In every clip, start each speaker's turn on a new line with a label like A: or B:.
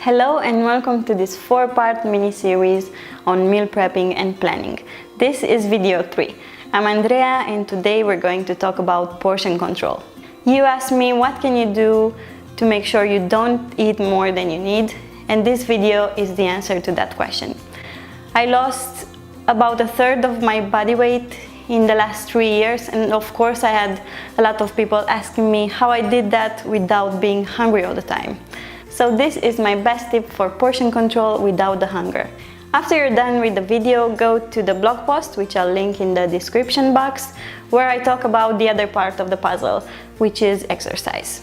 A: Hello and welcome to this 4-part mini-series on meal prepping and planning. This is video 3. I'm Andrea and today we're going to talk about portion control. You asked me what can you do to make sure you don't eat more than you need, and this video is the answer to that question. I lost about 1/3 of my body weight in the last 3 years, and of course I had a lot of people asking me how I did that without being hungry all the time. So this is my best tip for portion control without the hunger. After you're done with the video, go to the blog post, which I'll link in the description box, where I talk about the other part of the puzzle, which is exercise.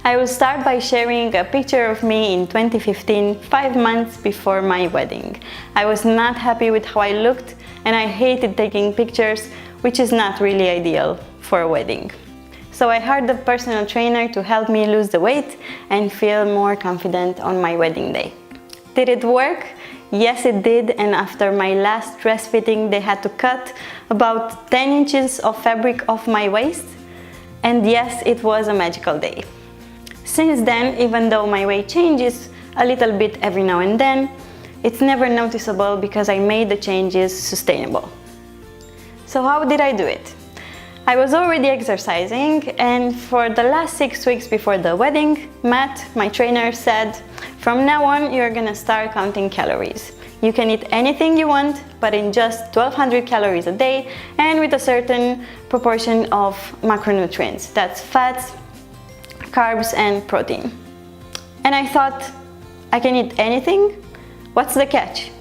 A: I will start by sharing a picture of me in 2015, 5 months before my wedding. I was not happy with how I looked and I hated taking pictures, which is not really ideal for a wedding. So I hired a personal trainer to help me lose the weight and feel more confident on my wedding day. Did it work? Yes, it did, and after my last dress fitting they had to cut about 10 inches of fabric off my waist, and yes, it was a magical day. Since then, even though my weight changes a little bit every now and then, it's never noticeable because I made the changes sustainable. So how did I do it? I was already exercising, and for the last 6 weeks before the wedding, Matt, my trainer, said, from now on you're gonna start counting calories. You can eat anything you want, but in just 1200 calories a day and with a certain proportion of macronutrients. That's fats, carbs and protein. And I thought, I can eat anything? What's the catch?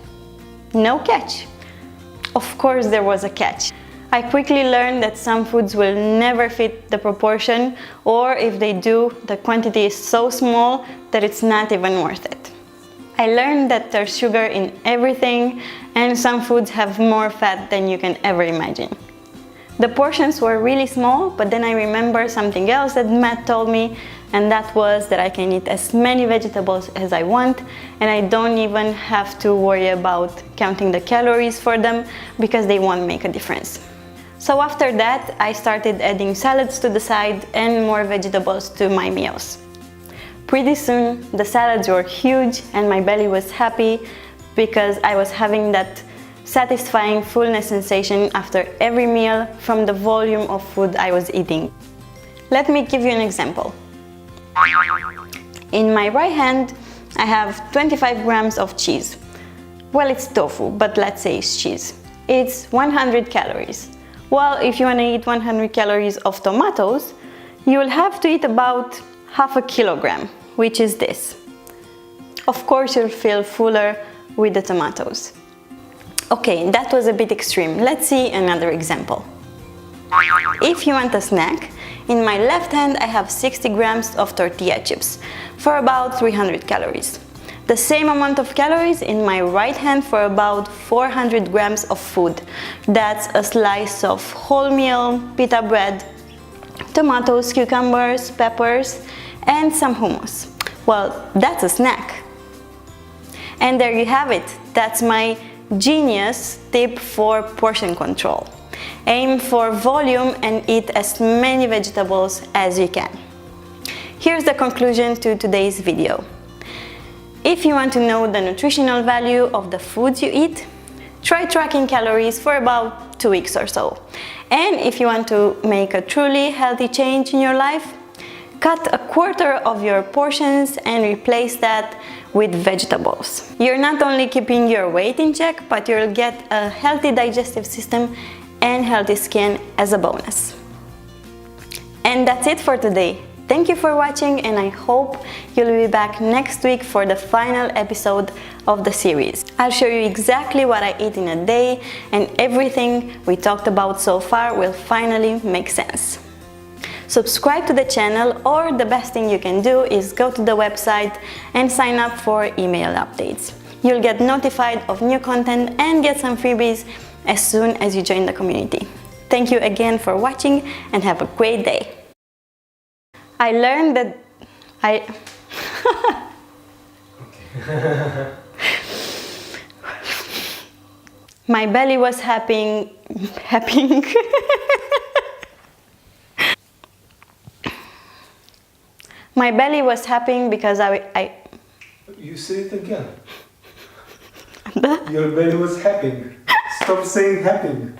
A: No catch. Of course there was a catch. I quickly learned that some foods will never fit the proportion, or if they do, the quantity is so small that it's not even worth it. I learned that there's sugar in everything, and some foods have more fat than you can ever imagine. The portions were really small, but then I remember something else that Matt told me, and that was that I can eat as many vegetables as I want, and I don't even have to worry about counting the calories for them because they won't make a difference. So after that, I started adding salads to the side and more vegetables to my meals. Pretty soon, the salads were huge and my belly was happy because I was having that satisfying fullness sensation after every meal from the volume of food I was eating. Let me give you an example. In my right hand, I have 25 grams of cheese. Well, it's tofu, but let's say it's cheese. It's 100 calories. Well, if you want to eat 100 calories of tomatoes, you will have to eat about half a kilogram, which is this. Of course, you'll feel fuller with the tomatoes. Okay, that was a bit extreme. Let's see another example. If you want a snack, in my left hand I have 60 grams of tortilla chips for about 300 calories. The same amount of calories in my right hand for about 400 grams of food. That's a slice of wholemeal pita bread, tomatoes, cucumbers, peppers, and some hummus. Well, that's a snack. And there you have it. That's my genius tip for portion control. Aim for volume and eat as many vegetables as you can. Here's the conclusion to today's video. If you want to know the nutritional value of the foods you eat, try tracking calories for about 2 weeks or so. And if you want to make a truly healthy change in your life, cut 1/4 of your portions and replace that with vegetables. You're not only keeping your weight in check, but you'll get a healthy digestive system and healthy skin as a bonus. And that's it for today. Thank you for watching, and I hope you'll be back next week for the final episode of the series. I'll show you exactly what I eat in a day, and everything we talked about so far will finally make sense. Subscribe to the channel, or the best thing you can do is go to the website and sign up for email updates. You'll get notified of new content and get some freebies as soon as you join the community. Thank you again for watching and have a great day. I learned that my belly was happy. My belly was happy because
B: You say it again. Your belly was happy. Stop saying happy.